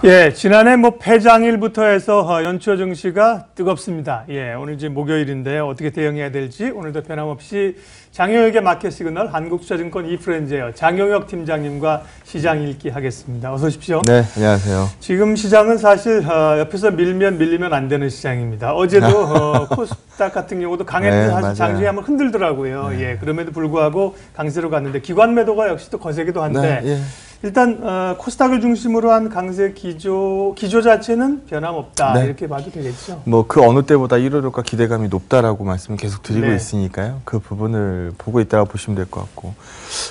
예, 지난해 폐장일부터 해서 연초 증시가 뜨겁습니다. 예, 오늘 이제 목요일인데 어떻게 대응해야 될지 오늘도 변함없이 장영혁의 마켓 시그널 한국투자증권 이프렌즈예요. 장영혁 팀장님과 시장 읽기 하겠습니다. 어서 오십시오. 네, 안녕하세요. 지금 시장은 사실 옆에서 밀면 안 되는 시장입니다. 어제도 코스닥 같은 경우도 강했는데 네, 사실 맞아요. 장중에 한번 흔들더라고요. 네. 예, 그럼에도 불구하고 강세로 갔는데 기관 매도가 역시 또 거세기도 한데 네, 예. 일단 코스닥을 중심으로 한 강세 기조 자체는 변함없다. 네. 이렇게 봐도 되겠죠. 그 어느 때보다 1월효과 기대감이 높다라고 말씀을 계속 드리고 네. 있으니까요. 그 부분을 보고 있다고 보시면 될 것 같고,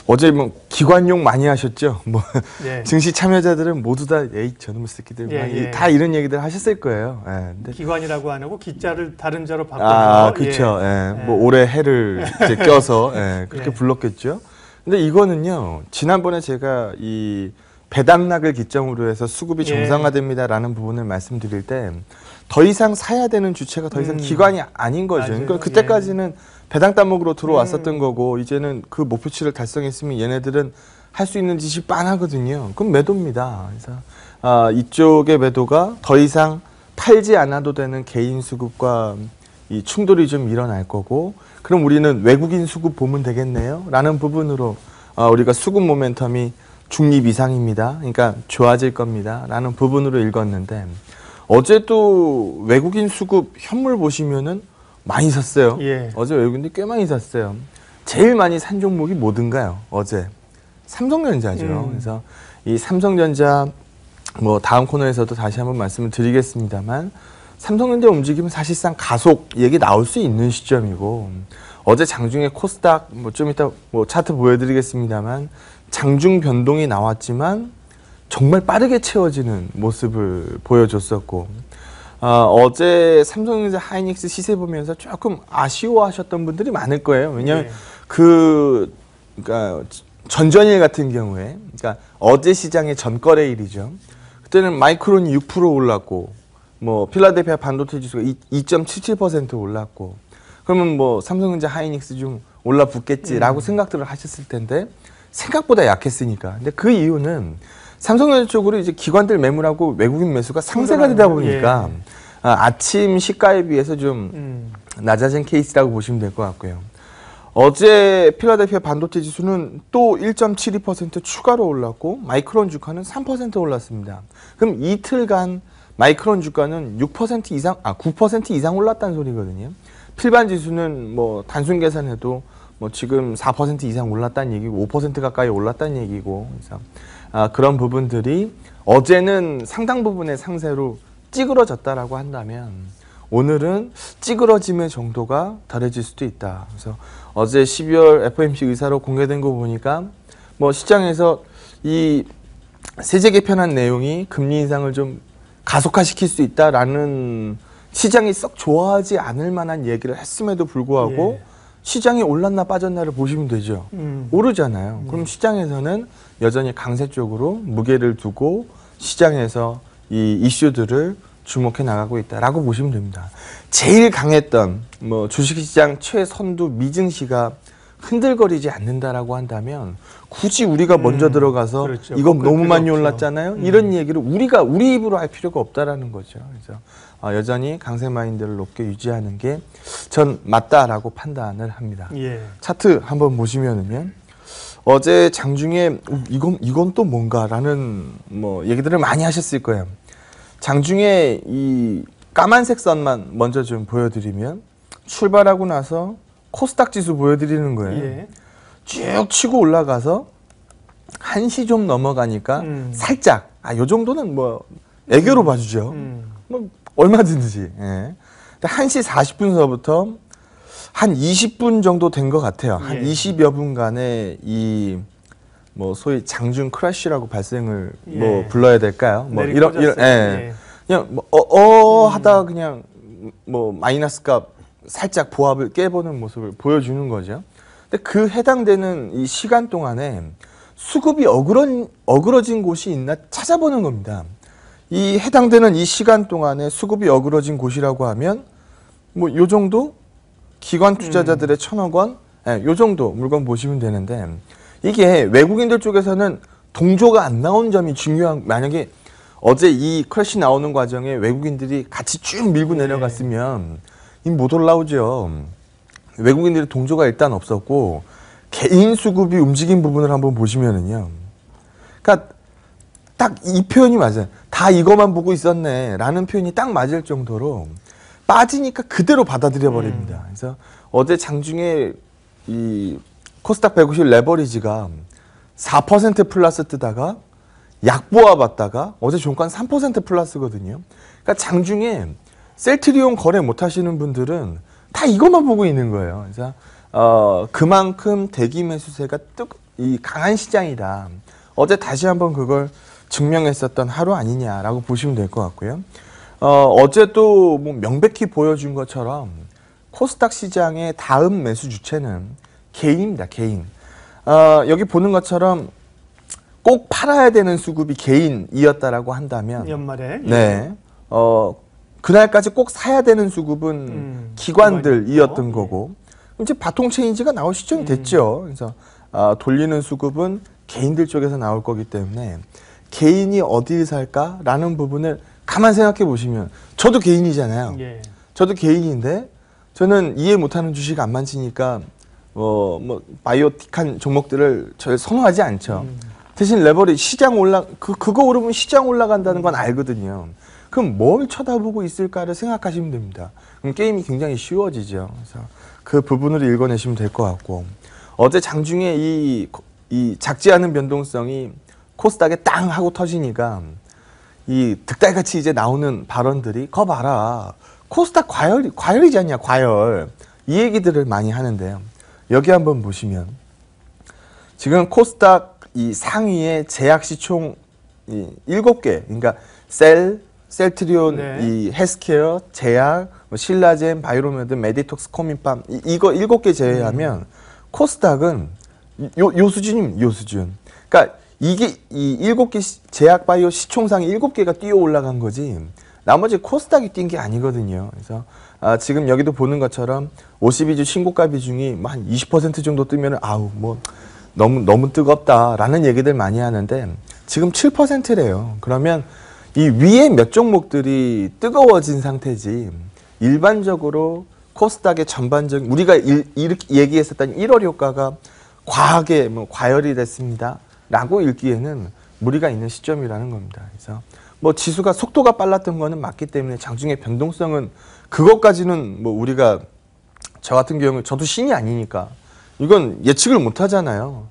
어제 기관용 많이 하셨죠. 네. 증시 참여자들은 모두 다 에이 저놈의 새끼들 다 이런 얘기들 하셨을 거예요. 예. 근데 기관이라고 안 하고 기자를 다른 자로 바꿔서 그렇죠. 예. 예. 올해 해를 이제 껴서 그렇게 네. 불렀겠죠. 근데 이거는요, 지난번에 제가 이 배당락을 기점으로 해서 수급이 정상화됩니다라는 부분을 말씀드릴 때 더 이상 사야 되는 주체가 더 이상 기관이 아닌 거죠. 맞아요. 그러니까 그때까지는 배당 따먹으로 들어왔었던 거고, 이제는 그 목표치를 달성했으면 얘네들은 할 수 있는 짓이 빤하거든요. 그럼 매도입니다. 그래서 이쪽의 매도가 더 이상 팔지 않아도 되는 개인 수급과 이 충돌이 좀 일어날 거고, 그럼 우리는 외국인 수급 보면 되겠네요 라는 부분으로 우리가 수급 모멘텀이 중립 이상입니다. 그러니까 좋아질 겁니다 라는 부분으로 읽었는데, 어제도 외국인 수급 현물 보시면은 많이 샀어요. 예. 어제 외국인들이 꽤 많이 샀어요. 제일 많이 산 종목이 뭐든가요? 어제 삼성전자죠. 그래서 이 삼성전자 다음 코너에서도 다시 한번 말씀을 드리겠습니다만, 삼성전자 움직임은 사실상 가속 얘기 나올 수 있는 시점이고, 어제 장중에 코스닥 좀 이따 차트 보여드리겠습니다만 장중 변동이 나왔지만 정말 빠르게 채워지는 모습을 보여줬었고, 어제 삼성전자 하이닉스 시세 보면서 조금 아쉬워하셨던 분들이 많을 거예요. 왜냐하면 그러니까 전전일 같은 경우에, 그러니까 어제 시장의 전거래일이죠. 그때는 마이크론이 6% 올랐고, 필라델피아 반도체 지수가 2.77% 올랐고, 그러면 삼성전자 하이닉스 좀 올라붙겠지라고 생각들을 하셨을 텐데, 생각보다 약했으니까. 근데 그 이유는 삼성전자 쪽으로 이제 기관들 매물하고 외국인 매수가 상세가 되다 보니까 아침 시가에 비해서 좀 낮아진 케이스라고 보시면 될 것 같고요. 어제 필라델피아 반도체 지수는 또 1.72% 추가로 올랐고, 마이크론 주가는 3% 올랐습니다. 그럼 이틀간 마이크론 주가는 6% 이상, 9% 이상 올랐다는 소리거든요. 필반 지수는 단순 계산해도 지금 4% 이상 올랐다는 얘기고, 5% 가까이 올랐다는 얘기고, 그래서 그런 부분들이 어제는 상당 부분의 상세로 찌그러졌다라고 한다면, 오늘은 찌그러짐의 정도가 덜해질 수도 있다. 그래서 어제 12월 FOMC 의사로 공개된 거 보니까 시장에서 이 세제 개편한 내용이 금리 인상을 좀 가속화시킬 수 있다라는, 시장이 썩 좋아하지 않을 만한 얘기를 했음에도 불구하고 시장이 올랐나 빠졌나를 보시면 되죠. 오르잖아요. 그럼 시장에서는 여전히 강세 쪽으로 무게를 두고 시장에서 이 이슈들을 주목해 나가고 있다라고 보시면 됩니다. 제일 강했던 주식시장 최선두 미증시가 흔들거리지 않는다라고 한다면, 굳이 우리가 먼저 들어가서 그렇죠. 이건 너무 많이 없죠. 올랐잖아요. 이런 얘기를 우리 입으로 할 필요가 없다라는 거죠. 그래서 여전히 강세 마인드를 높게 유지하는 게 전 맞다라고 판단을 합니다. 예. 차트 한번 보시면은요, 어제 장중에 이건 또 뭔가라는 얘기들을 많이 하셨을 거예요. 장중에 이 까만색 선만 먼저 좀 보여드리면, 출발하고 나서 코스닥 지수 보여드리는 거예요. 예. 쭉 치고 올라가서 1시 좀 넘어가니까 살짝 요 정도는 애교로 봐주죠. 얼마든지. 예. 1시 40분서부터 한 20분 정도 된 것 같아요. 한 20여 분간의 이 소위 장중 크래쉬라고 발생을 불러야 될까요? 이런 그냥 하다가 그냥 마이너스 값 살짝 보합을 깨보는 모습을 보여주는 거죠. 근데 그 해당되는 이 시간 동안에 수급이 어그러진 곳이 있나 찾아보는 겁니다. 이 해당되는 이 시간 동안에 수급이 어그러진 곳이라고 하면 요 정도 기관 투자자들의 1,000억 원, 요 정도 물건 보시면 되는데, 이게 외국인들 쪽에서는 동조가 안 나온 점이 중요한, 만약에 어제 이 크래시 나오는 과정에 외국인들이 같이 쭉 밀고 내려갔으면 못 올라오죠. 외국인들의 동조가 일단 없었고 개인 수급이 움직인 부분을 한번 보시면은요. 그러니까 딱 이 표현이 맞아요. 다 이것만 보고 있었네 라는 표현이 딱 맞을 정도로 빠지니까 그대로 받아들여 버립니다. 그래서 어제 장중에 이 코스닥 150 레버리지가 4% 플러스 뜨다가 약보아 봤다가 어제 종가 3% 플러스거든요. 그러니까 장중에 셀트리온 거래 못 하시는 분들은 다 이것만 보고 있는 거예요. 그래서 그만큼 대기 매수세가 강한 시장이다. 어제 다시 한번 그걸 증명했었던 하루 아니냐라고 보시면 될 것 같고요. 어제 또 뭐 명백히 보여준 것처럼 코스닥 시장의 다음 매수 주체는 개인입니다. 개인. 여기 보는 것처럼 꼭 팔아야 되는 수급이 개인이었다라고 한다면 연말에 네. 그날까지 꼭 사야 되는 수급은 기관들이었던 거고 이제 바통 체인지가 나올 시점이 됐죠. 그래서 돌리는 수급은 개인들 쪽에서 나올 거기 때문에 개인이 어디를 살까라는 부분을 가만 생각해 보시면 저도 개인이잖아요. 예. 저도 개인인데 저는 이해 못하는 주식 안 만지니까 뭐 바이오틱한 종목들을 절 선호하지 않죠. 대신 레버리 시장 그거 오르면 시장 올라간다는 건 알거든요. 그럼 뭘 쳐다보고 있을까를 생각하시면 됩니다. 그럼 게임이 굉장히 쉬워지죠. 그래서 그 부분을 읽어내시면 될 것 같고 어제 장중에 이 작지 않은 변동성이 코스닥에 땅 하고 터지니까 이 득달같이 이제 나오는 발언들이 거 봐라. 코스닥 과열이지 않냐, 과열. 이 얘기들을 많이 하는데요. 여기 한번 보시면 지금 코스닥 이 상위에 제약시 총 7개, 그러니까 셀트리온, 네. 이 헬스케어, 제약, 뭐 신라젠, 바이로메드, 메디톡스, 코민팜 이거 7개 제외하면 코스닥은 요 수준입니다. 요 수준. 그러니까 이게 이 7개 제약 바이오 시총상이 7개가 뛰어 올라간 거지. 나머지 코스닥이 뛴 게 아니거든요. 그래서 지금 여기도 보는 것처럼 52주 신고가 비중이 한 20% 정도 뜨면은 뭐 너무 뜨겁다라는 얘기들 많이 하는데 지금 7%래요. 그러면 이 위에 몇 종목들이 뜨거워진 상태지 일반적으로 코스닥의 전반적인 우리가 이렇게 얘기했었던 1월 효과가 과하게 과열이 됐습니다. 라고 읽기에는 무리가 있는 시점이라는 겁니다. 그래서 뭐 지수가 속도가 빨랐던 거는 맞기 때문에 장중의 변동성은 그것까지는 뭐 우리가 저 같은 경우 저도 신이 아니니까 이건 예측을 못 하잖아요.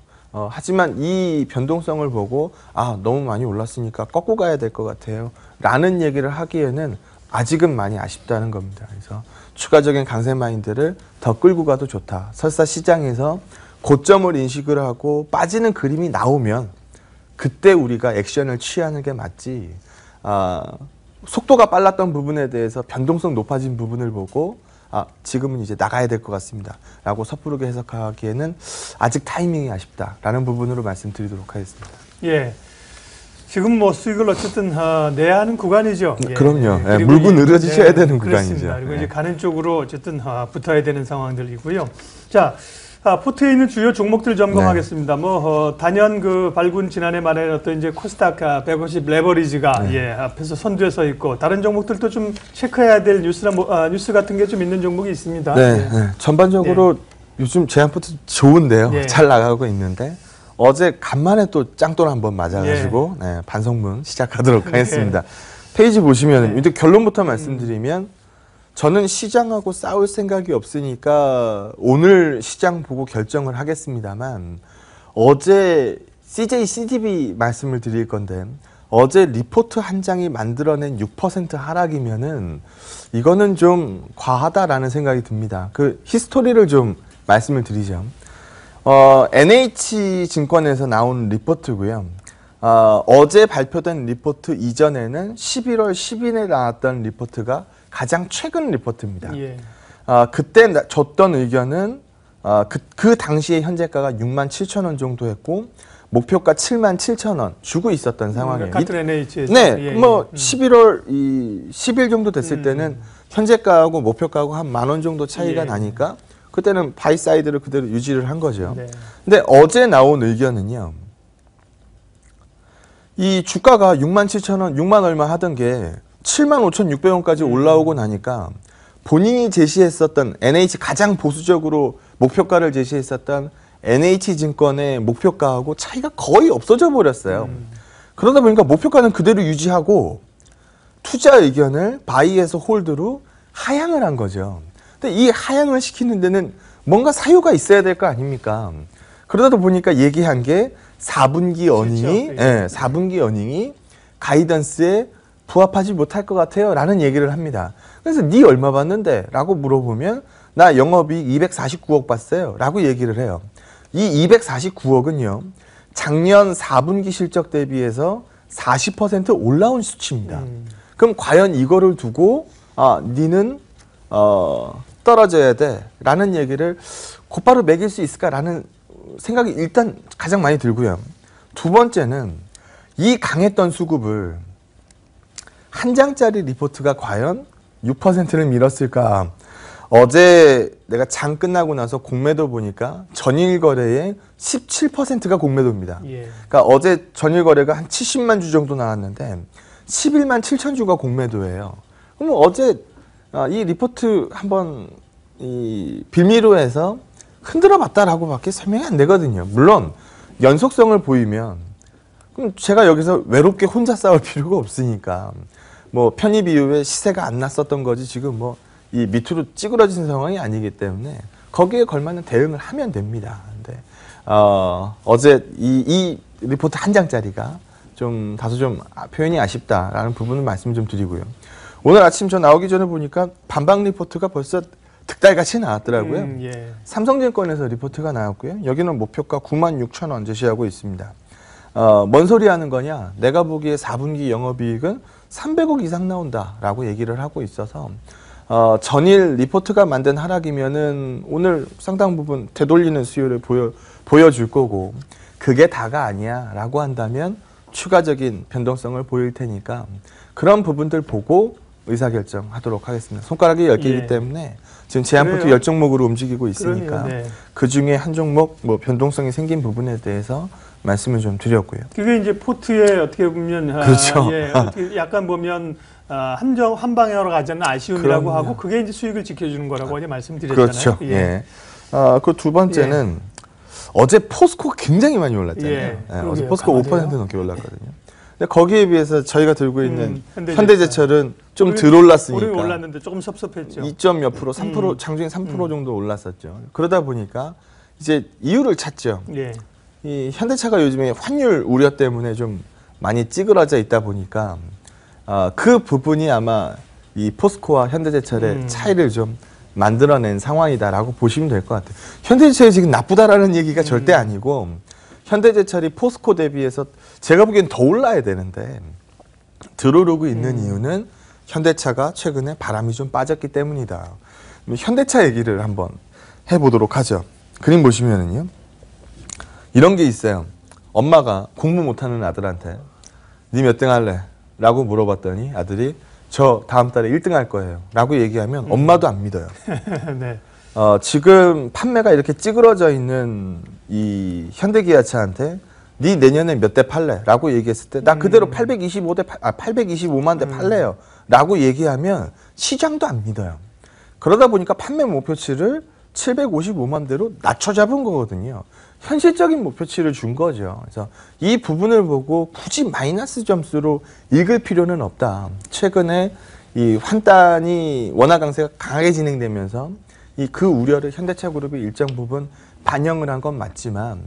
하지만 이 변동성을 보고 너무 많이 올랐으니까 꺾고 가야 될 것 같아요. 라는 얘기를 하기에는 아직은 많이 아쉽다는 겁니다. 그래서 추가적인 강세 마인드를 더 끌고 가도 좋다. 설사 시장에서 고점을 인식을 하고 빠지는 그림이 나오면 그때 우리가 액션을 취하는 게 맞지. 속도가 빨랐던 부분에 대해서 변동성 높아진 부분을 보고 지금은 이제 나가야 될 것 같습니다. 라고 섣부르게 해석하기에는 아직 타이밍이 아쉽다라는 부분으로 말씀드리도록 하겠습니다. 예. 지금 뭐 수익을 어쨌든 내야 하는 구간이죠. 예. 그럼요. 예. 물고 늘어지셔야 되는 그렇습니다. 구간이죠. 그리고 이제 가는 쪽으로 어쨌든 붙어야 되는 상황들이고요. 자, 포트에 있는 주요 종목들 점검하겠습니다. 뭐 단연 그 발군 지난해 말에 어떤 이제 코스닥 150 레버리지가 앞에서 선두에 서 있고 다른 종목들도 좀 체크해야 될 뉴스 같은 게 좀 있는 종목이 있습니다. 네. 전반적으로 요즘 제한포트 좋은데요. 잘 나가고 있는데 어제 간만에 또 짱돌 한번 맞아가지고 반성문 시작하도록 하겠습니다. 페이지 보시면 이제 결론부터 말씀드리면 저는 시장하고 싸울 생각이 없으니까 오늘 시장 보고 결정을 하겠습니다만 어제 CJ CDB 말씀을 드릴 건데 어제 리포트 한 장이 만들어낸 6% 하락이면은 이거는 좀 과하다라는 생각이 듭니다. 그 히스토리를 좀 말씀을 드리죠. NH증권에서 나온 리포트고요. 어제 발표된 리포트 이전에는 11월 10일에 나왔던 리포트가 가장 최근 리포트입니다. 예. 그때 줬던 의견은 그 당시에 현재가가 67,000원 정도 했고 목표가 77,000원 주고 있었던 상황이에요. 같은 NH에서. 네, 11월 10일 정도 됐을 때는 현재가하고 목표가하고 한 10,000원 정도 차이가 나니까 그때는 바이 사이드를 그대로 유지를 한 거죠. 근데 어제 나온 의견은요. 이 주가가 67,000원, 6만 얼마 하던 게 75,600원까지 올라오고 나니까 본인이 제시했었던 NH 가장 보수적으로 목표가를 제시했었던 NH증권의 목표가하고 차이가 거의 없어져 버렸어요. 그러다 보니까 목표가는 그대로 유지하고 투자 의견을 바이에서 홀드로 하향을 한 거죠. 근데 이 하향을 시키는 데는 뭔가 사유가 있어야 될 거 아닙니까? 그러다 보니까 얘기한 게 4분기 어닝이, 예, 4분기 어닝이 가이던스에 부합하지 못할 것 같아요 라는 얘기를 합니다. 그래서 니 얼마 받는데? 라고 물어보면 나 영업이익 249억 봤어요 라고 얘기를 해요. 이 249억은요 작년 4분기 실적 대비해서 40% 올라온 수치입니다. 그럼 과연 이거를 두고 니는 떨어져야 돼 라는 얘기를 곧바로 매길 수 있을까라는 생각이 일단 가장 많이 들고요. 두 번째는 이 강했던 수급을 한 장짜리 리포트가 과연 6%를 밀었을까. 어제 내가 장 끝나고 나서 공매도 보니까 전일 거래의 17%가 공매도입니다. 예. 그러니까 어제 전일 거래가 한 70만 주 정도 나왔는데 11만 7천 주가 공매도예요. 그럼 어제 이 리포트 한번 이 빌미로 해서 흔들어 봤다라고 밖에 설명이 안 되거든요. 물론 연속성을 보이면 그럼 제가 여기서 외롭게 혼자 싸울 필요가 없으니까 뭐 편입 이후에 시세가 안 났었던 거지 지금 뭐 이 밑으로 찌그러진 상황이 아니기 때문에 거기에 걸맞는 대응을 하면 됩니다. 근데 어제 이 리포트 한 장짜리가 좀 다소 좀 표현이 아쉽다라는 부분을 말씀 좀 드리고요. 오늘 아침 저 나오기 전에 보니까 반박 리포트가 벌써 득달같이 나왔더라고요. 예. 삼성증권에서 리포트가 나왔고요. 여기는 목표가 96,000원 제시하고 있습니다. 뭔 소리 하는 거냐? 내가 보기에 4분기 영업이익은 300억 이상 나온다라고 얘기를 하고 있어서 전일 리포트가 만든 하락이면은 오늘 상당 부분 되돌리는 수요를 보여줄 거고 그게 다가 아니야라고 한다면 추가적인 변동성을 보일 테니까 그런 부분들 보고 의사결정하도록 하겠습니다. 손가락이 10개이기 예. 때문에 지금 제한포트 그래요. 10종목으로 움직이고 있으니까 그러네요. 네. 그 중에 한 종목 뭐 변동성이 생긴 부분에 대해서 말씀을 좀 드렸고요. 그게 이제 포트에 어떻게 보면 그렇죠. 예, 어떻게 약간 보면 한 방향으로 가자는 아쉬움이라고 그럼요. 하고 그게 이제 수익을 지켜주는 거라고 이제 말씀드렸잖아요. 그렇죠. 예. 그 두 번째는 어제 포스코가 굉장히 많이 올랐잖아요. 예, 어제 그러게요. 포스코 강하네요. 5% 넘게 올랐거든요. 근데 거기에 비해서 저희가 들고 있는 현대제철. 현대제철은 좀 우리- 덜 올랐으니까 우리 올랐는데 조금 섭섭했죠. 2점 몇 프로, 3% 장중에 3% 정도 올랐었죠. 그러다 보니까 이제 이유를 찾죠. 예. 이 현대차가 요즘에 환율 우려 때문에 좀 많이 찌그러져 있다 보니까 그 부분이 아마 이 포스코와 현대제철의 차이를 좀 만들어낸 상황이다라고 보시면 될 것 같아요. 현대제철이 지금 나쁘다라는 얘기가 절대 아니고 현대제철이 포스코 대비해서 제가 보기엔 더 올라야 되는데 들어오르고 있는 이유는 현대차가 최근에 바람이 좀 빠졌기 때문이다. 현대차 얘기를 한번 해보도록 하죠. 그림 보시면은요. 이런 게 있어요. 엄마가 공부 못하는 아들한테 니 몇 등 할래? 라고 물어봤더니 아들이 저 다음 달에 1등 할 거예요. 라고 얘기하면 엄마도 안 믿어요. 네. 지금 판매가 이렇게 찌그러져 있는 이 현대기아차한테 니 내년에 몇 대 팔래? 라고 얘기했을 때 나 그대로 825만 대 팔래요. 라고 얘기하면 시장도 안 믿어요. 그러다 보니까 판매 목표치를 755만 대로 낮춰 잡은 거거든요. 현실적인 목표치를 준 거죠. 그래서 이 부분을 보고 굳이 마이너스 점수로 읽을 필요는 없다. 최근에 이 환단이 원화 강세가 강하게 진행되면서 이 그 우려를 현대차 그룹이 일정 부분 반영을 한 건 맞지만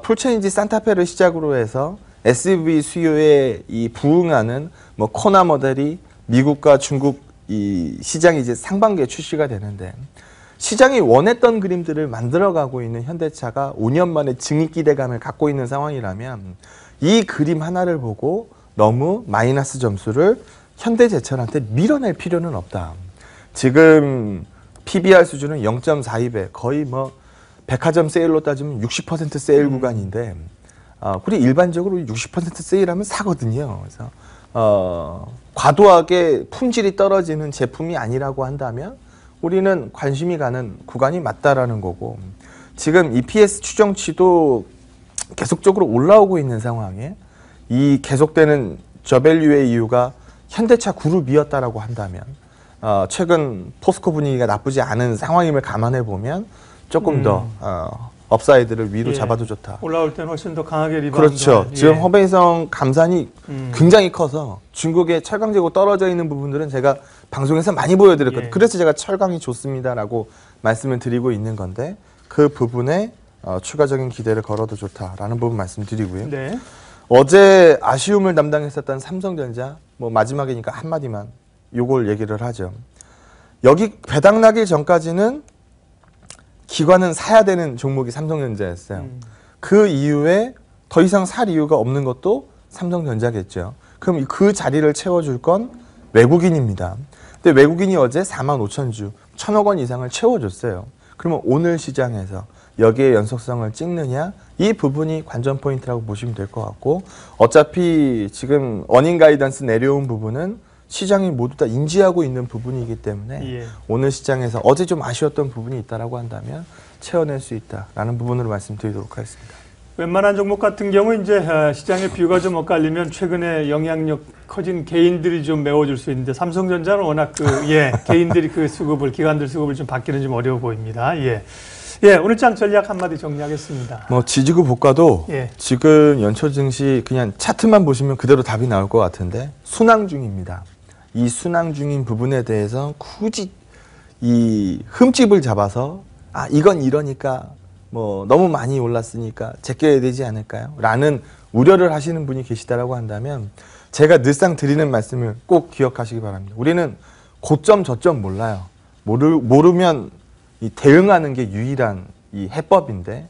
풀체인지 산타페를 시작으로 해서 SUV 수요에 이 부응하는 뭐 코나 모델이 미국과 중국 이 시장이 이제 상반기에 출시가 되는데 시장이 원했던 그림들을 만들어가고 있는 현대차가 5년 만에 증입 기대감을 갖고 있는 상황이라면 이 그림 하나를 보고 너무 마이너스 점수를 현대제철한테 밀어낼 필요는 없다. 지금 PBR 수준은 0.42배, 거의 뭐 백화점 세일로 따지면 60% 세일 구간인데 우리 일반적으로 60% 세일하면 사거든요. 그래서 과도하게 품질이 떨어지는 제품이 아니라고 한다면 우리는 관심이 가는 구간이 맞다라는 거고 지금 EPS 추정치도 계속적으로 올라오고 있는 상황에 이 계속되는 저밸류의 이유가 현대차 그룹이었다라고 한다면 최근 포스코 분위기가 나쁘지 않은 상황임을 감안해 보면 조금 더 업사이드를 위로 예. 잡아도 좋다. 올라올 때는 훨씬 더 강하게 리바운드. 그렇죠. 예. 지금 허베이성 감산이 굉장히 커서 중국의 철강 재고 떨어져 있는 부분들은 제가 방송에서 많이 보여드렸거든요. 예. 그래서 제가 철강이 좋습니다라고 말씀을 드리고 있는 건데 그 부분에 추가적인 기대를 걸어도 좋다라는 부분 말씀드리고요. 네. 어제 아쉬움을 담당했었던 삼성전자 뭐 마지막이니까 한마디만 요걸 얘기를 하죠. 여기 배당 나기 전까지는 기관은 사야 되는 종목이 삼성전자였어요. 그 이후에 더 이상 살 이유가 없는 것도 삼성전자겠죠. 그럼 그 자리를 채워줄 건 외국인입니다. 근데 외국인이 어제 45,000주, 1,000억 원 이상을 채워줬어요. 그러면 오늘 시장에서 여기에 연속성을 찍느냐? 이 부분이 관전 포인트라고 보시면 될 것 같고 어차피 지금 어닝 가이던스 내려온 부분은 시장이 모두 다 인지하고 있는 부분이기 때문에 예. 오늘 시장에서 어제 좀 아쉬웠던 부분이 있다라고 한다면 채워낼 수 있다라는 부분으로 말씀드리도록 하겠습니다. 웬만한 종목 같은 경우 이제 시장의 뷰가 좀 엇갈리면 최근에 영향력 커진 개인들이 좀 메워줄 수 있는데 삼성전자는 워낙 개인들이 그 수급을 기관들 수급을 좀 받기는 좀 어려워 보입니다. 예, 오늘 장 전략 한마디 정리하겠습니다. 뭐 지지구 볶아도 예. 지금 연초 증시 그냥 차트만 보시면 그대로 답이 나올 것 같은데 순항 중입니다. 이 순항 중인 부분에 대해서 굳이 이 흠집을 잡아서 이건 이러니까 뭐 너무 많이 올랐으니까 제껴야 되지 않을까요? 라는 우려를 하시는 분이 계시다라고 한다면 제가 늘상 드리는 말씀을 꼭 기억하시기 바랍니다. 우리는 고점 저점 몰라요. 모르면 이 대응하는 게 유일한 이 해법인데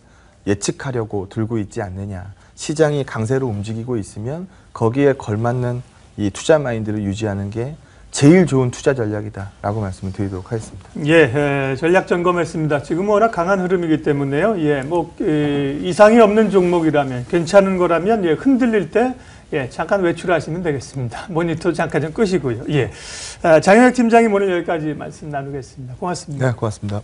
예측하려고 들고 있지 않느냐. 시장이 강세로 움직이고 있으면 거기에 걸맞는 이 투자 마인드를 유지하는 게 제일 좋은 투자 전략이다라고 말씀을 드리도록 하겠습니다. 예, 전략 점검했습니다. 지금 워낙 강한 흐름이기 때문에요. 이상이 없는 종목이라면 괜찮은 거라면 흔들릴 때 잠깐 외출하시면 되겠습니다. 모니터 잠깐 좀 끄시고요. 장영혁 팀장님 오늘 여기까지 말씀 나누겠습니다. 고맙습니다. 네, 고맙습니다.